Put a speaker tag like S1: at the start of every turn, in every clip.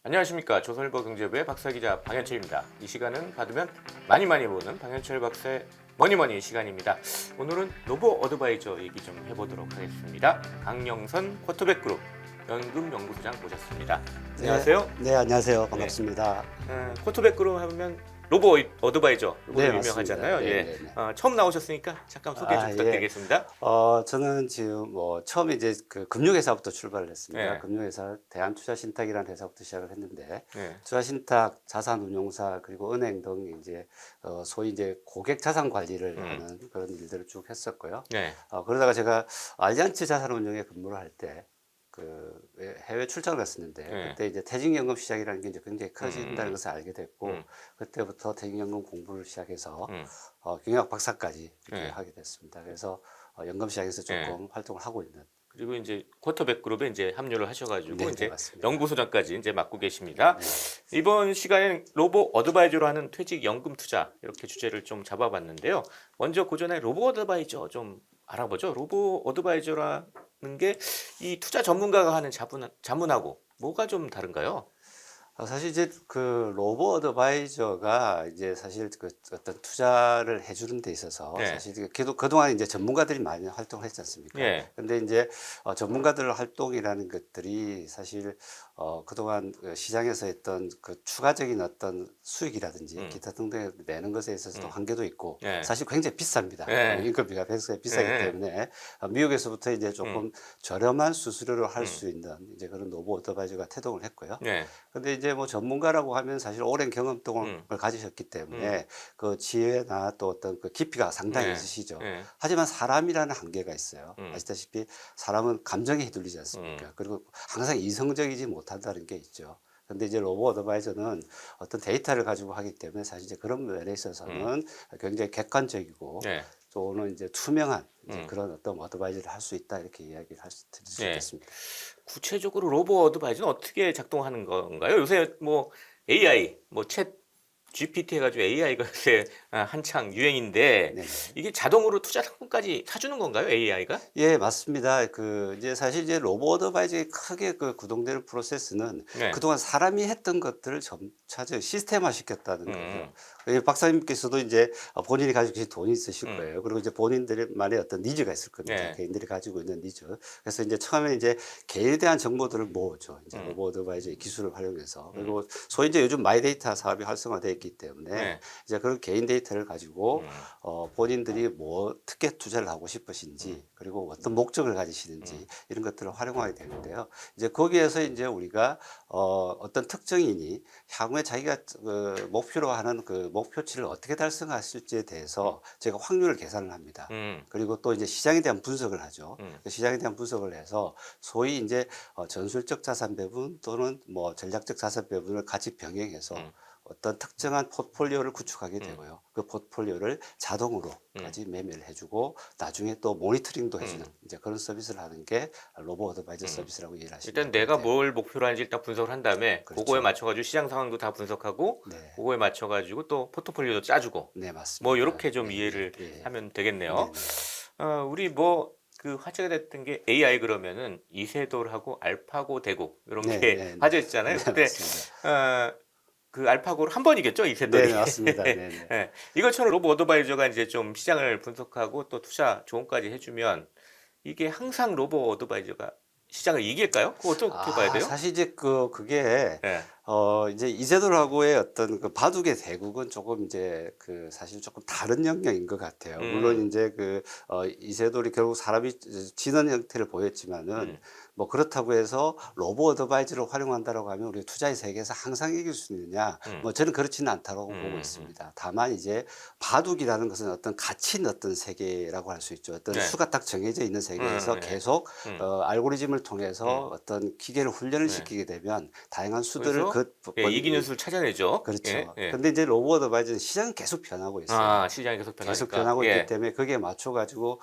S1: 안녕하십니까. 조선일보 경제부의 박사기자 방현철입니다. 이 시간은 받으면 많이 보는 방현철 박사의 머니머니 시간입니다. 오늘은 로보 어드바이저 얘기 좀 해보도록 하겠습니다. 강영선 쿼터백그룹 연금연구소장 모셨습니다. 안녕하세요.
S2: 네, 안녕하세요. 반갑습니다.
S1: 쿼터백그룹 하면 로보 어드바이저
S2: 네,
S1: 유명하잖아요.
S2: 맞습니다.
S1: 예.
S2: 네, 네.
S1: 처음 나오셨으니까 잠깐 소개 좀 부탁드리겠습니다.
S2: 저는 지금 처음에 이제 그 금융회사부터 출발을 했습니다.
S1: 네.
S2: 금융회사 대한투자신탁이라는 회사부터 시작을 했는데,
S1: 네.
S2: 투자신탁, 자산운용사 그리고 은행 등 이제 소위 이제 고객 자산 관리를 하는 그런 일들을 쭉 했었고요.
S1: 네.
S2: 그러다가 제가 알리안츠 자산운용에 근무를 할 때 그 해외 출장을 갔었는데
S1: 네.
S2: 그때 이제 퇴직연금 시장이라는 게 이제 굉장히 커진다는 것을 알게 됐고 그때부터 퇴직연금 공부를 시작해서 경영학 박사까지 이렇게
S1: 네.
S2: 하게 됐습니다. 그래서 연금 시장에서 조금 활동을 하고 있는.
S1: 그리고 이제 쿼터백그룹에 이제 합류를 하셔가지고
S2: 네,
S1: 이제
S2: 맞습니다.
S1: 연구소장까지 이제 맡고 계십니다.
S2: 네.
S1: 이번 시간에는 로보 어드바이저로 하는 퇴직 연금 투자 이렇게 주제를 좀 잡아봤는데요. 먼저 그 전에 로보 어드바이저 좀 알아보죠. 로보 어드바이저라는 게 이 투자 전문가가 하는 자문하고 뭐가 좀 다른가요?
S2: 사실 이제 그 로보 어드바이저가 이제 사실 그 어떤 투자를 해주는 데 있어서
S1: 네.
S2: 사실 그동안 이제 전문가들이 많이 활동을 했지 않습니까?
S1: 예.
S2: 근데 이제 전문가들 활동이라는 것들이 사실 그동안 그 시장에서 했던 그 추가적인 어떤 수익이라든지 기타 등등 내는 것에 있어서도 한계도 있고
S1: 예.
S2: 사실 굉장히 비쌉니다.
S1: 예.
S2: 인건비가 굉장히 비싸기
S1: 예.
S2: 때문에 미국에서부터 이제 조금 저렴한 수수료로 할 수 있는 이제 그런 로보 어드바이저가 태동을 했고요.
S1: 네.
S2: 근데 이제 뭐 전문가라고 하면 사실 오랜 경험 동을 가지셨기 때문에 그 지혜나 또 어떤 그 깊이가 상당히
S1: 네.
S2: 있으시죠.
S1: 네.
S2: 하지만 사람이라는 한계가 있어요. 아시다시피 사람은 감정에 휘둘리지 않습니까? 그리고 항상 이성적이지 못한다는 게 있죠. 근데 이제 로보 어드바이저는 어떤 데이터를 가지고 하기 때문에 사실 이제 그런 면에 있어서는 굉장히 객관적이고
S1: 네.
S2: 또는 이제 투명한 이제 그런 어떤 어드바이저를 할 수 있다 이렇게 이야기를 드릴 수
S1: 네.
S2: 있겠습니다.
S1: 구체적으로 로보 어드바이저는 어떻게 작동하는 건가요? 요새 뭐 AI, 뭐 챗 GPT 해가지고 AI가 요새 한창 유행인데
S2: 네네.
S1: 이게 자동으로 투자 상품까지 사주는 건가요? AI가?
S2: 예, 맞습니다. 이제 사실 이제 로보 어드바이저에 크게 그 구동되는 프로세스는
S1: 네.
S2: 그동안 사람이 했던 것들을 점차적 시스템화 시켰다는 거죠.
S1: 음.
S2: 예, 박사님께서도 이제 본인이 가지고 계신 돈이 있으실 거예요. 그리고 이제 본인들만의 어떤 니즈가 있을 겁니다.
S1: 네.
S2: 개인들이 가지고 있는 니즈. 그래서 이제 처음에 이제 개인에 대한 정보들을 모으죠. 이제 로보 어드바이저의 기술을 활용해서. 그리고 소위 이제 요즘 마이데이터 사업이 활성화되어 있기 때문에
S1: 네.
S2: 이제 그런 개인 데이터를 가지고 본인들이 뭐 어떻게 투자를 하고 싶으신지 그리고 어떤 목적을 가지시는지 이런 것들을 활용하게 되는데요. 이제 거기에서 이제 우리가 어떤 특정인이 향후에 자기가 그 목표로 하는 그 목표치를 어떻게 달성하실지에 대해서 제가 확률을 계산을 합니다. 그리고 또 이제 시장에 대한 분석을 하죠. 그 시장에 대한 분석을 해서 소위 이제 전술적 자산 배분 또는 뭐 전략적 자산 배분을 같이 병행해서 어떤 특정한 포트폴리오를 구축하게 되고요. 그 포트폴리오를 자동으로까지 매매를 해주고 나중에 또 모니터링도 해주는 이제 그런 서비스를 하는 게 로보 어드바이저 서비스라고 이해를 하시면
S1: 일단
S2: 될
S1: 내가
S2: 것 같아요.
S1: 뭘 목표로 하는지 일단 분석을 한 다음에
S2: 그렇죠.
S1: 그거에 맞춰가지고 시장 상황도 다 분석하고
S2: 네.
S1: 그거에 맞춰가지고 또 포트폴리오도 짜주고
S2: 네, 맞습니다.
S1: 뭐 이렇게 좀
S2: 예,
S1: 이해를
S2: 예.
S1: 하면 되겠네요.
S2: 네네.
S1: 우리 뭐 그 화제가 됐던 게 AI 그러면은 이세돌하고 알파고 대국 이런
S2: 네,
S1: 게
S2: 네, 네.
S1: 화제였잖아요.
S2: 네,
S1: 근데
S2: 맞습니다.
S1: 그 알파고를 한 번 이겼죠, 이세돌이.
S2: 네, 맞습니다. 네, 네.
S1: 예. 이것처럼 로보 어드바이저가 이제 좀 시장을 분석하고 또 투자 조언까지 해주면 이게 항상 로보 어드바이저가 시장을 이길까요? 그거 어떻게 봐야 돼요?
S2: 사실 이제 그게
S1: 예.
S2: 이제 이세돌하고의 어떤 그 바둑의 대국은 조금 이제 그 사실 조금 다른 영역인 것 같아요. 물론 이제 이세돌이 결국 사람이 지는 형태를 보였지만은 뭐 그렇다고 해서 로보 어드바이저를 활용한다라고 하면 우리 투자의 세계에서 항상 이길 수 있느냐? 뭐 저는 그렇지는 않다고 보고 있습니다. 다만 이제 바둑이라는 것은 어떤 갇힌 어떤 세계라고 할 수 있죠. 어떤
S1: 네.
S2: 수가 딱 정해져 있는 세계에서
S1: 네.
S2: 계속 알고리즘을 통해서 어떤 기계를 훈련을
S1: 네.
S2: 시키게 되면 다양한 수들을
S1: 그래서 이기는 수를 찾아내죠.
S2: 그렇죠.
S1: 예.
S2: 근데 이제 로보 어드바이저는 시장은 계속 변하고 있어요.
S1: 아, 시장이 계속 변하니까.
S2: 계속 변하고
S1: 예.
S2: 있기 때문에 거기에 맞춰 가지고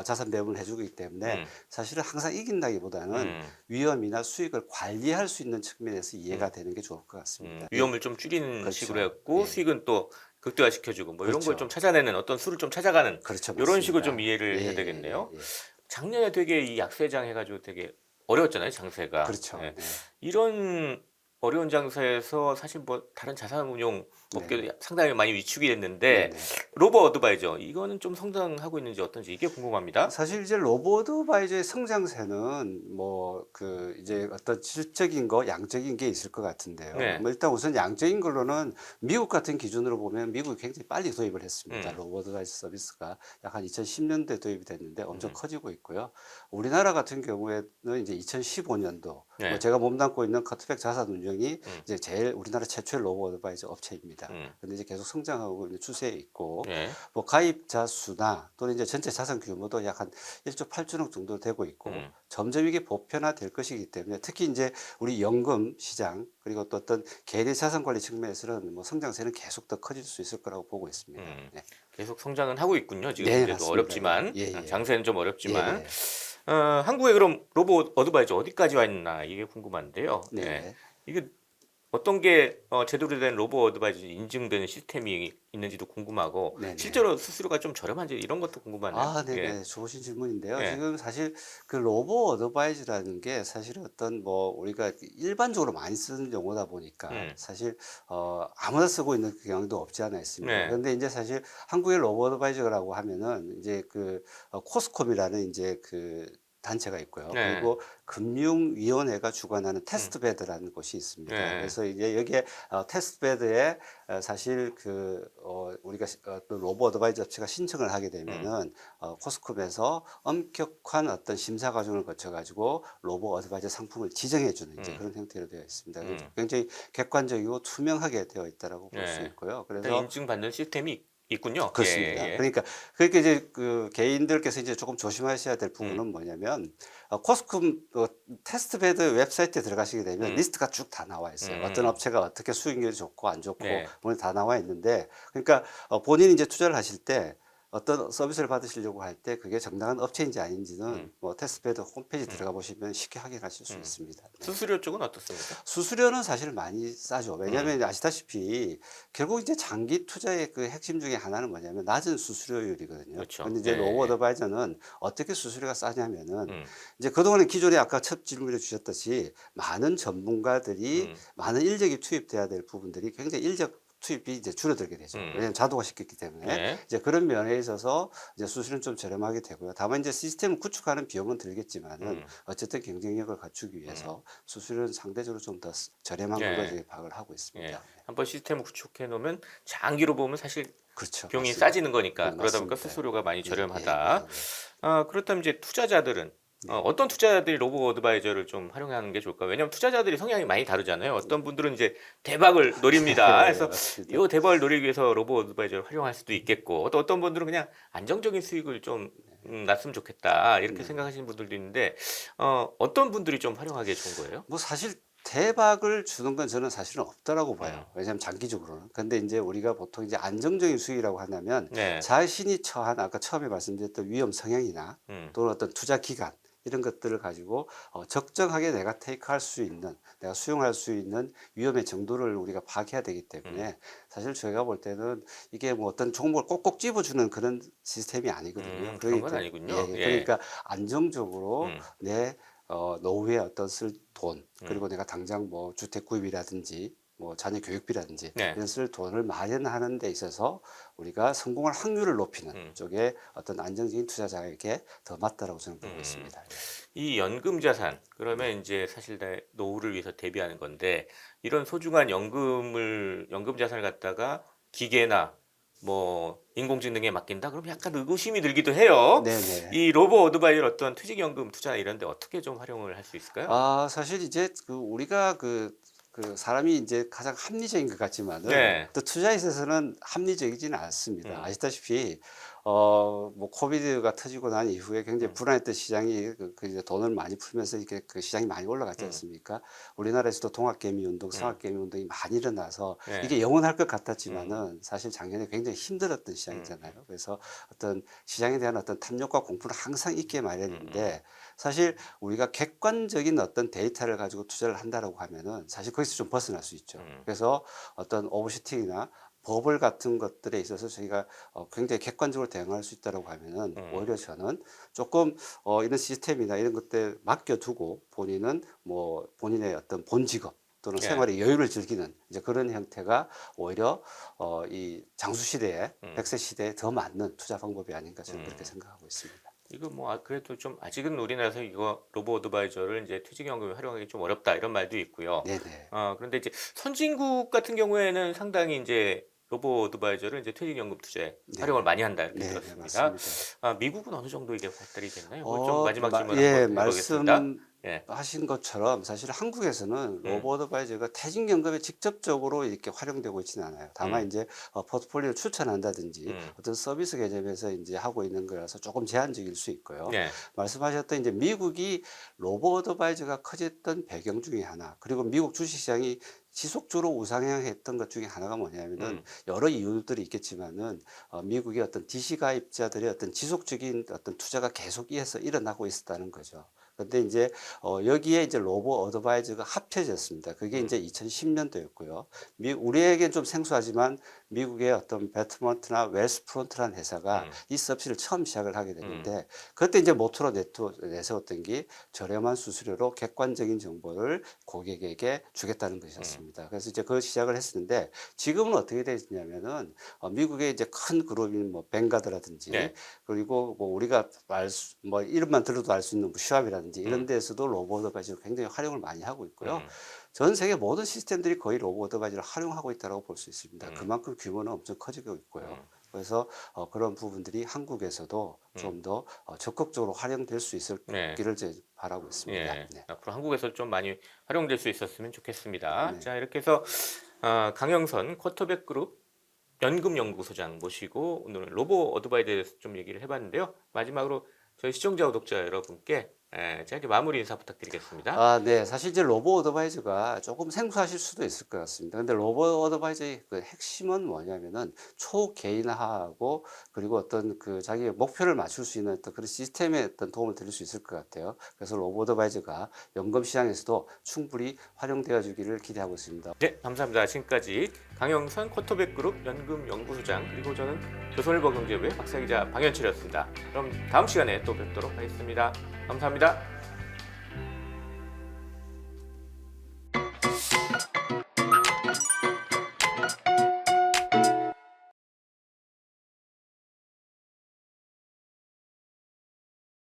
S2: 자산 배분을 해주기 때문에 사실은 항상 이긴다기보다는 위험이나 수익을 관리할 수 있는 측면에서 이해가 되는 게 좋을 것 같습니다.
S1: 위험을 좀 줄이는
S2: 그렇죠.
S1: 식으로 했고
S2: 예.
S1: 수익은 또 극대화시켜주고 뭐 이런 걸
S2: 그렇죠.
S1: 좀 찾아내는 어떤 수를 좀 찾아가는
S2: 그렇죠.
S1: 이런 식으로
S2: 맞습니다.
S1: 좀 이해를
S2: 예,
S1: 해야
S2: 예,
S1: 되겠네요.
S2: 예, 예.
S1: 작년에 되게 이 약세장 해가지고 되게 어려웠잖아요, 장세가.
S2: 그렇죠.
S1: 예.
S2: 네.
S1: 이런 어려운 장사에서 사실 뭐 다른 자산운용 업계도
S2: 네.
S1: 상당히 많이 위축이 됐는데
S2: 네네.
S1: 로보 어드바이저 이거는 좀 성장하고 있는지 어떤지 이게 궁금합니다.
S2: 사실 이제 로보드바이저의 성장세는 뭐 그 이제 어떤 질적인 거, 양적인 게 있을 것 같은데요.
S1: 네.
S2: 뭐 일단 우선 양적인 걸로는 미국 같은 기준으로 보면 미국이 굉장히 빨리 도입을 했습니다.
S1: 음.
S2: 로보드바이저 서비스가 약 한 2010년도에 도입이 됐는데 엄청
S1: 음.
S2: 커지고 있고요. 우리나라 같은 경우에는 이제 2015년도 뭐
S1: 네.
S2: 제가 몸담고 있는 커트백 자산운용이
S1: 음.
S2: 이제 제일 우리나라 최초의 로보드바이저 업체입니다.
S1: 음.
S2: 근데 이제 계속 성장하고 있는 추세에 있고
S1: 네.
S2: 뭐 가입자 수나 또는 이제 전체 자산 규모도 약 한 1조 8천억 정도 되고 있고
S1: 음.
S2: 점점 이게 보편화될 것이기 때문에 특히 이제 우리 연금 시장 그리고 또 어떤 개인의 자산 관리 측면에서는 뭐 성장세는 계속 더 커질 수 있을 거라고 보고 있습니다.
S1: 음.
S2: 네,
S1: 계속 성장은 하고 있군요. 지금
S2: 네
S1: 현재도
S2: 맞습니다.
S1: 어렵지만
S2: 예, 예,
S1: 장세는 좀 어렵지만
S2: 예,
S1: 한국에 그럼 로보 어드바이저 어디까지 와 있나 이게 궁금한데요.
S2: 네,
S1: 예.
S2: 네,
S1: 이게 어떤 게 제대로 된 로보 어드바이저 인증되는 시스템이 있는지도 궁금하고
S2: 네, 네.
S1: 실제로 수수료가 좀 저렴한지 이런 것도 궁금하네요.
S2: 아
S1: 예.
S2: 네네. 좋으신 질문인데요.
S1: 예.
S2: 지금 사실 그 로보 어드바이즈라는 게 사실 어떤 뭐 우리가 일반적으로 많이 쓰는 용어다 보니까
S1: 음.
S2: 사실 아무나 쓰고 있는 경향도 없지 않아 있습니다.
S1: 네.
S2: 그런데 이제 사실 한국의 로보 어드바이저라고 하면은 이제 그 코스콤이라는 이제 그 단체가 있고요.
S1: 네.
S2: 그리고 금융위원회가 주관하는
S1: 음.
S2: 테스트베드라는 곳이 있습니다.
S1: 네.
S2: 그래서 이제 여기에 테스트베드에 사실 우리가 또 로보 어드바이저 업체가 신청을 하게
S1: 음.
S2: 되면은 코스콤에서 엄격한 어떤 심사 과정을 거쳐 가지고 로보 어드바이저 상품을 지정해 주는 이제
S1: 음.
S2: 그런 형태로 되어 있습니다. 그래서
S1: 음.
S2: 굉장히 객관적이고 투명하게 되어 있다라고 볼 수
S1: 네.
S2: 있고요.
S1: 일단
S2: 그래서
S1: 인증받는 시스템이 있군요. 예.
S2: 그렇습니다.
S1: 예.
S2: 그러니까 그렇게 이제 그 개인들께서 이제 조금 조심하셔야 될
S1: 음.
S2: 부분은 뭐냐면 코스콤 테스트베드 웹사이트에 들어가시게 되면
S1: 음.
S2: 리스트가 쭉 다 나와 있어요. 어떤
S1: 음.
S2: 업체가 어떻게 수익률이 좋고 안 좋고
S1: 네.
S2: 오늘 다 나와 있는데 그러니까 본인이 이제 투자를 하실 때 어떤 서비스를 받으시려고 할 때 그게 정당한 업체인지 아닌지는
S1: 음.
S2: 뭐 테스트베드 홈페이지
S1: 음.
S2: 들어가 보시면 쉽게 확인하실 수
S1: 음.
S2: 있습니다. 네.
S1: 수수료 쪽은 어떻습니까?
S2: 수수료는 사실 많이 싸죠.
S1: 음.
S2: 왜냐하면 아시다시피 결국 이제 장기 투자의 그 핵심 중에 하나는 뭐냐면 낮은 수수료율이거든요.
S1: 그렇죠.
S2: 근데 이제 로보
S1: 예.
S2: 어드바이저는 어떻게 수수료가 싸냐면은
S1: 음.
S2: 이제 그동안에 기존에 아까 첫 질문에 주셨듯이 많은 전문가들이
S1: 음.
S2: 많은 인력이 투입돼야 될 부분들이 굉장히 인력 투입이 이제 줄어들게 되죠.
S1: 음.
S2: 왜냐하면 자동화시켰기 때문에
S1: 네.
S2: 이제 그런 면에 있어서 이제 수수료는 좀 저렴하게 되고요. 다만 이제 시스템을 구축하는 비용은 들겠지만은
S1: 음.
S2: 어쨌든 경쟁력을 갖추기 위해서 수수료는 상대적으로 좀 더 저렴한 걸로
S1: 예.
S2: 이제 파악을 하고 있습니다.
S1: 예.
S2: 네.
S1: 한번 시스템을 구축해 놓으면 장기로 보면 사실
S2: 그렇죠.
S1: 비용이
S2: 맞습니다.
S1: 싸지는 거니까 그러다 보니까
S2: 맞습니다.
S1: 수수료가 많이
S2: 예, 예,
S1: 저렴하다.
S2: 예, 예.
S1: 그렇다면 이제 투자자들은
S2: 네.
S1: 어떤 투자자들이 로보 어드바이저를 좀 활용하는 게 좋을까요? 왜냐하면 투자자들이 성향이 많이 다르잖아요. 어떤 분들은 이제 대박을 노립니다.
S2: 예,
S1: 그래서 이
S2: 맞습니다.
S1: 대박을 노리기 위해서 로보 어드바이저를 활용할 수도 있겠고 또 어떤 분들은 그냥 안정적인 수익을 좀 났으면 좋겠다 이렇게
S2: 네.
S1: 생각하시는 분들도 있는데 어떤 분들이 좀 활용하기에 좋은 거예요?
S2: 뭐 사실 대박을 주는 건 저는 사실은 없다라고
S1: 음.
S2: 봐요. 왜냐하면 장기적으로는. 근데 이제 우리가 보통 이제 안정적인 수익이라고 한다면
S1: 네.
S2: 자신이 처한 아까 처음에 말씀드렸던 위험 성향이나
S1: 음.
S2: 또는 어떤 투자 기간 이런 것들을 가지고 적정하게 내가 테이크할 수 있는 내가 수용할 수 있는 위험의 정도를 우리가 파악해야 되기 때문에 사실 저희가 볼 때는 이게 뭐 어떤 종목을 꼭꼭 집어주는 그런 시스템이 아니거든요.
S1: 그런 건
S2: 그러니까 예,
S1: 아니군요.
S2: 예.
S1: 예.
S2: 그러니까 안정적으로
S1: 음.
S2: 내 노후에 어떤 쓸 돈
S1: 음.
S2: 그리고 내가 당장 뭐 주택 구입이라든지 뭐 자녀 교육비라든지
S1: 네.
S2: 이런 쓸 돈을 마련하는 데 있어서 우리가 성공할 확률을 높이는
S1: 음.
S2: 쪽에 어떤 안정적인 투자자에게 더 맞다라고 저는 보고
S1: 음.
S2: 있습니다.
S1: 이 연금 자산 그러면 이제 사실 다 노후를 위해서 대비하는 건데 이런 소중한 연금 자산을 갖다가 기계나 뭐 인공지능에 맡긴다 그러면 약간 의구심이 들기도 해요.
S2: 네네.
S1: 이 로보 어드바이어 어떤 퇴직연금 투자 이런 데 어떻게 좀 활용을 할 수 있을까요?
S2: 사실 이제 우리가 사람이 이제 가장 합리적인 것 같지만은
S1: 네.
S2: 또 투자에 있어서는 합리적이지는 않습니다.
S1: 음.
S2: 아시다시피 뭐 코비드가 터지고 난 이후에 굉장히
S1: 음.
S2: 불안했던 시장이 이제 돈을 많이 풀면서 이렇게 그 시장이 많이 올라갔지
S1: 음.
S2: 않습니까? 우리나라에서도 동학개미 운동,
S1: 음.
S2: 상학개미 운동이 많이 일어나서
S1: 네.
S2: 이게 영원할 것 같았지만은 사실 작년에 굉장히 힘들었던
S1: 음.
S2: 시장이잖아요. 그래서 어떤 시장에 대한 어떤 탐욕과 공포는 항상 있게
S1: 음.
S2: 마련인데 사실 우리가 객관적인 어떤 데이터를 가지고 투자를 한다라고 하면은 사실 거기서 좀 벗어날 수 있죠.
S1: 음.
S2: 그래서 어떤 오버슈팅이나 버블 같은 것들에 있어서 저희가 굉장히 객관적으로 대응할 수 있다라고 하면은
S1: 음.
S2: 오히려 저는 조금 이런 시스템이나 이런 것들 맡겨두고 본인은 뭐 본인의 어떤 본 직업 또는
S1: 예.
S2: 생활의 여유를 즐기는 이제 그런 형태가 오히려 이 장수 시대에 100세 시대에 더 맞는 투자 방법이 아닌가 저는 그렇게 생각하고 있습니다.
S1: 이거 뭐 그래도 좀 아직은 우리나라에서 이거 로보 어드바이저를 이제 퇴직연금에 활용하기 좀 어렵다 이런 말도 있고요.
S2: 네네.
S1: 그런데 이제 선진국 같은 경우에는 상당히 이제 로보 어드바이저를 이제 퇴직연금 투자에
S2: 네.
S1: 활용을 많이 한다 이렇게
S2: 네,
S1: 들었습니다.
S2: 맞습니다.
S1: 미국은 어느 정도 이게 발달이 됐나요? 뭐 좀 마지막 질문
S2: 예,
S1: 한번 해보겠습니다. 예.
S2: 말씀하신 것처럼 사실 한국에서는 로보 어드바이저가 퇴직연금에 직접적으로 이렇게 활용되고 있지는 않아요. 다만 이제 포트폴리오 추천한다든지
S1: 음.
S2: 어떤 서비스 개념에서 이제 하고 있는 거라서 조금 제한적일 수 있고요.
S1: 네.
S2: 말씀하셨던 이제 미국이 로보 어드바이저가 커졌던 배경 중에 하나, 그리고 미국 주식시장이 지속적으로 우상향했던 것 중에 하나가 뭐냐면은 여러 이유들이 있겠지만은 미국의 어떤 DC 가입자들의 어떤 지속적인 어떤 투자가 계속 이어서 일어나고 있었다는 거죠. 근데 이제 여기에 이제 로보 어드바이저가 합쳐졌습니다. 그게 이제 2010년도였고요. 우리에겐 좀 생소하지만 미국의 어떤 배트먼트나 웰스프론트라는 회사가 이 서비스를 처음 시작을 하게 됐는데 그때 이제 모토로 내세웠던 게 저렴한 수수료로 객관적인 정보를 고객에게 주겠다는 것이었습니다. 그래서 이제 그 시작을 했었는데 지금은 어떻게 되었냐면은 미국의 이제 큰 그룹인 뭐 뱅가드라든지
S1: 네.
S2: 그리고 뭐 우리가 뭐 이름만 들어도 알 수 있는 뭐 슈왑이라든지 이런 데에서도 로보 어드바이저를 굉장히 활용을 많이 하고 있고요. 전 세계 모든 시스템들이 거의 로보 어드바이저를 활용하고 있다고 볼 수 있습니다. 그만큼 규모는 엄청 커지고 있고요. 그래서 그런 부분들이 한국에서도 좀 더 적극적으로 활용될 수
S1: 네.
S2: 있을기를 이제 바라고 있습니다.
S1: 예.
S2: 네.
S1: 앞으로 한국에서 좀 많이 활용될 수 있었으면 좋겠습니다.
S2: 네.
S1: 자, 이렇게 해서 강영선 쿼터백 그룹 연금연구소장 모시고 오늘 로보 어드바이저에 대해서 좀 얘기를 해봤는데요. 마지막으로 저희 시청자 구독자 여러분께 제가 이제 마무리 인사 부탁드리겠습니다.
S2: 네. 사실 이제 로보 어드바이저가 조금 생소하실 수도 있을 것 같습니다. 근데 로보 어드바이저의 그 핵심은 뭐냐면은 초개인화하고 그리고 어떤 그 자기의 목표를 맞출 수 있는 어떤 그런 시스템에 어떤 도움을 드릴 수 있을 것 같아요. 그래서 로보 어드바이저가 연금 시장에서도 충분히 활용되어 주기를 기대하고 있습니다.
S1: 네, 감사합니다. 지금까지 강영선 쿼터백 그룹 연금연구소장 그리고 저는 조선일보 경제부의 박사기자 방현철이었습니다. 그럼 다음 시간에 또 뵙도록 하겠습니다. 감사합니다.